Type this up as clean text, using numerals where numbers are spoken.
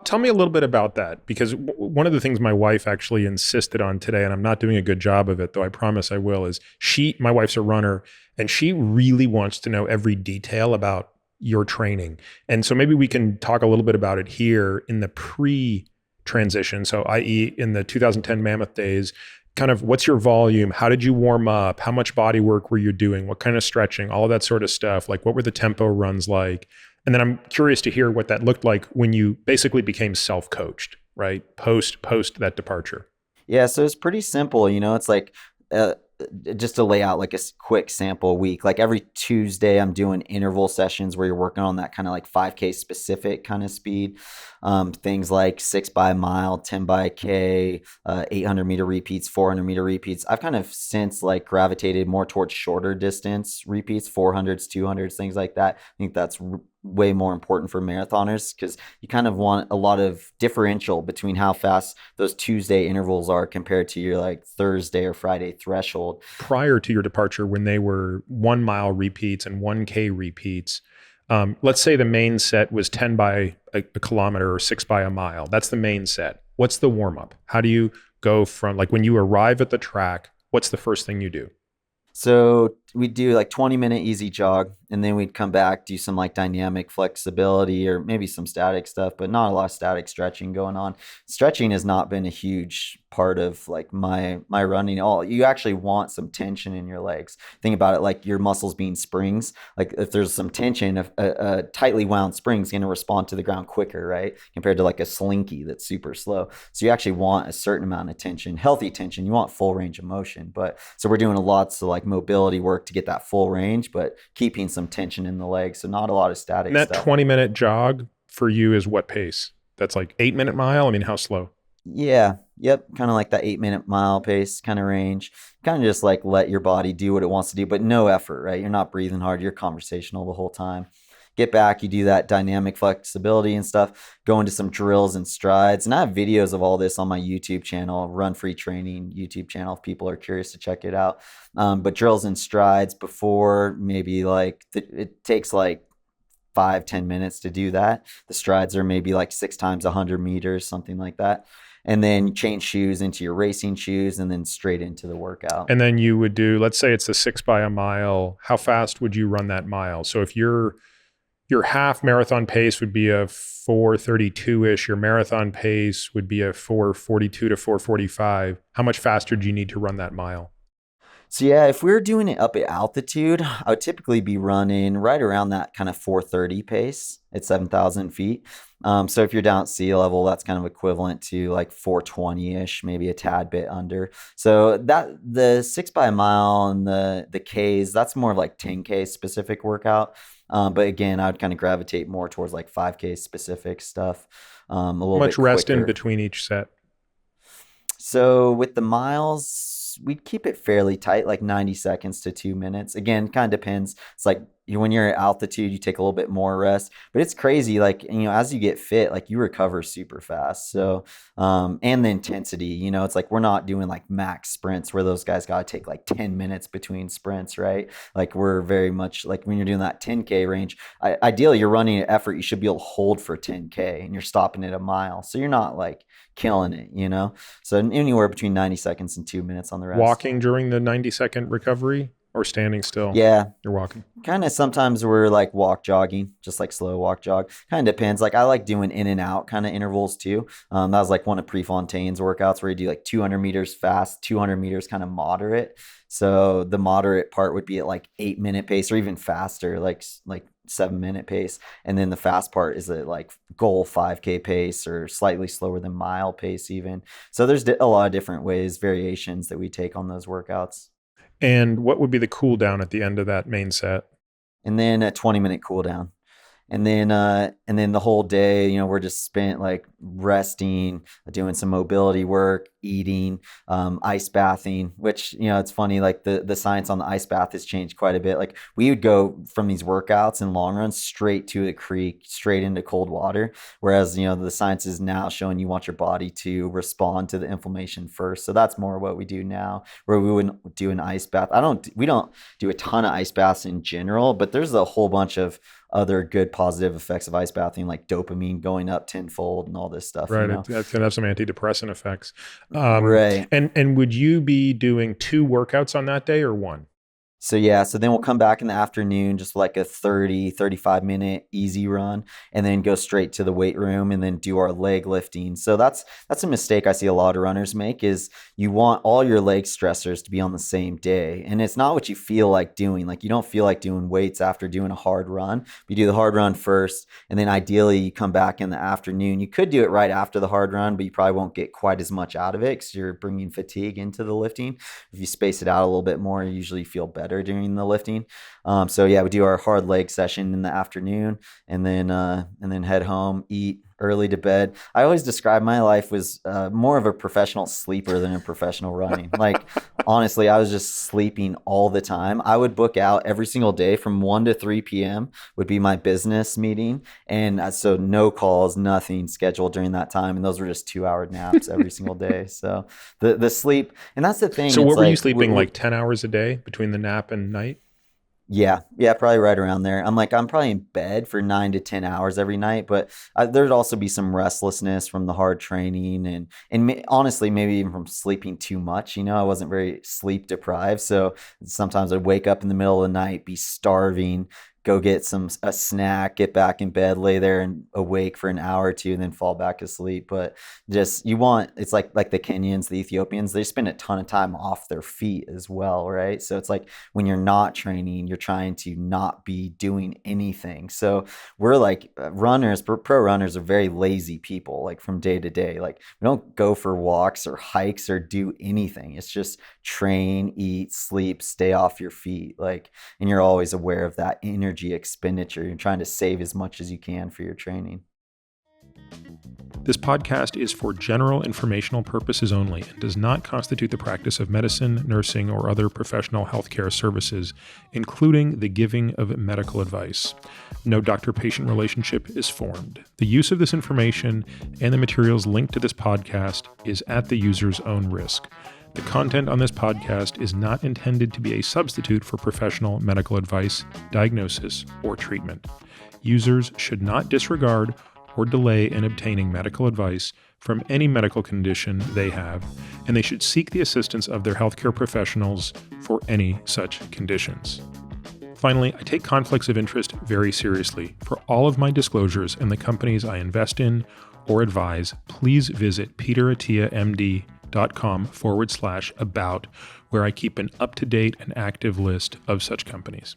Tell me a little bit about that, because one of the things my wife actually insisted on today, and I'm not doing a good job of it, though I promise I will, is my wife's a runner, and she really wants to know every detail about your training. And so maybe we can talk a little bit about it here in the pre-transition. So i.e. in the 2010 Mammoth days, kind of what's your volume? How did you warm up? How much body work were you doing? What kind of stretching? All of that sort of stuff. Like, what were the tempo runs like? And then I'm curious to hear what that looked like when you basically became self-coached, right? Post that departure. Yeah, so it's pretty simple. It's like just to lay out like a quick sample week. Like every Tuesday, I'm doing interval sessions where you're working on that kind of like 5K specific kind of speed. Things like 6 by a mile, 10 by a K, 800 meter repeats, 400 meter repeats. I've kind of since like gravitated more towards shorter distance repeats, 400s, 200s, things like that. I think that's way more important for marathoners because you kind of want a lot of differential between how fast those Tuesday intervals are compared to your like Thursday or Friday threshold. Prior to your departure, when they were 1 mile repeats and 1K repeats, let's say the main set was 10 by a kilometer or 6 by a mile. That's the main set. What's the warm up? How do you go from, like, when you arrive at the track, what's the first thing you do? So we'd do like 20-minute easy jog, and then we'd come back, do some like dynamic flexibility or maybe some static stuff, but not a lot of static stretching going on. Stretching has not been a huge part of like my running. You actually want some tension in your legs. Think about it like your muscles being springs. Like if there's some tension, a tightly wound spring is going to respond to the ground quicker, right? Compared to like a slinky that's super slow. So you actually want a certain amount of tension, healthy tension. You want full range of motion. But so we're doing lots of like mobility work to get that full range, but keeping some tension in the legs. So not a lot of static and that stuff. 20-minute jog for you is what pace? That's like 8-minute mile? I mean, how slow? Yeah. Yep. Kind of like that 8-minute mile pace kind of range. Kind of just like let your body do what it wants to do, but no effort, right? You're not breathing hard. You're conversational the whole time. Get back, you do that dynamic flexibility and stuff, go into some drills and strides. And I have videos of all this on my YouTube channel, Run Free Training YouTube channel, if people are curious to check it out. But drills and strides before maybe like, it takes like 5-10 minutes to do that. The strides are maybe like 6 times 100 meters, something like that. And then you change shoes into your racing shoes and then straight into the workout. And then you would do, let's say it's a 6 by a mile. How fast would you run that mile? So if your half marathon pace would be a 4:32-ish, your marathon pace would be a 4:42 to 4:45. How much faster do you need to run that mile? So yeah, if we were doing it up at altitude, I would typically be running right around that kind of 4:30 pace at 7,000 feet. So if you're down at sea level, that's kind of equivalent to like 4:20-ish, maybe a tad bit under. So that the 6 by a mile and the Ks, that's more of like 10K specific workout. But again, I would kind of gravitate more towards like 5K specific stuff. A little Much bit rest in quicker. between each set? So with the miles, we'd keep it fairly tight, like 90 seconds to 2 minutes. Again, kind of depends. It's like when you're at altitude, you take a little bit more rest, but it's crazy. Like, as you get fit, like you recover super fast. So, and the intensity, it's like, we're not doing like max sprints where those guys got to take like 10 minutes between sprints, right? Like we're very much like when you're doing that 10K range, ideally you're running an effort, you should be able to hold for 10K and you're stopping at a mile. So you're not like killing it, So anywhere between 90 seconds and 2 minutes on the rest. Walking during the 90-second recovery or standing still? Yeah. You're walking. Kind of sometimes we're like walk jogging, just like slow walk jog. Kind of depends. Like I like doing in and out kind of intervals too. That was like one of Prefontaine's workouts where you do like 200 meters fast, 200 meters kind of moderate. So the moderate part would be at like 8-minute pace or even faster, like 7-minute pace. And then the fast part is at like goal 5K pace or slightly slower than mile pace even. So there's a lot of different variations that we take on those workouts. And what would be the cool down at the end of that main set? And then a 20-minute cool down. And then the whole day, we're just spent like resting, doing some mobility work, eating, ice bathing, which, it's funny, like the science on the ice bath has changed quite a bit. Like we would go from these workouts and long runs straight to a creek, straight into cold water. Whereas, the science is now showing you want your body to respond to the inflammation first. So that's more what we do now, where we wouldn't do an ice bath. We don't do a ton of ice baths in general, but there's a whole bunch of other good positive effects of ice bathing, like dopamine going up tenfold and all this stuff. Right. That's going to have some antidepressant effects. Right. And would you be doing 2 workouts on that day or 1? So then we'll come back in the afternoon, just like a 30, 35 minute easy run, and then go straight to the weight room and then do our leg lifting. So that's a mistake I see a lot of runners make, is you want all your leg stressors to be on the same day. And it's not what you feel like doing. Like, you don't feel like doing weights after doing a hard run. You do the hard run first, and then ideally you come back in the afternoon. You could do it right after the hard run, but you probably won't get quite as much out of it because you're bringing fatigue into the lifting. If you space it out a little bit more, you usually feel better during the lifting. We do our hard leg session in the afternoon, and then head home, eat, early to bed. I always describe my life was more of a professional sleeper than a professional running. Like, honestly, I was just sleeping all the time. I would book out every single day from 1 to 3 p.m. would be my business meeting. And so no calls, nothing scheduled during that time. And those were just 2-hour naps every single day. So the sleep, and that's the thing. So what were you sleeping, like 10 hours a day between the nap and night? Yeah, probably right around there. I'm probably in bed for 9 to 10 hours every night, but there'd also be some restlessness from the hard training and honestly, maybe even from sleeping too much. I wasn't very sleep deprived, so sometimes I'd wake up in the middle of the night, be starving, go get a snack, get back in bed, lay there and awake for an hour or two, and then fall back asleep. But just, it's like the Kenyans, the Ethiopians, they spend a ton of time off their feet as well, right? So it's like when you're not training, you're trying to not be doing anything. So we're like runners, pro runners are very lazy people, like from day to day. Like, we don't go for walks or hikes or do anything. It's just train, eat, sleep, stay off your feet. Like, and you're always aware of that energy expenditure. You're trying to save as much as you can for your training. This podcast is for general informational purposes only and does not constitute the practice of medicine, nursing, or other professional healthcare services, including the giving of medical advice. No doctor-patient relationship is formed. The use of this information and the materials linked to this podcast is at the user's own risk. The content on this podcast is not intended to be a substitute for professional medical advice, diagnosis, or treatment. Users should not disregard or delay in obtaining medical advice from any medical condition they have, and they should seek the assistance of their healthcare professionals for any such conditions. Finally, I take conflicts of interest very seriously. For all of my disclosures and the companies I invest in or advise, please visit peterattiamd.com/about, where I keep an up-to-date and active list of such companies.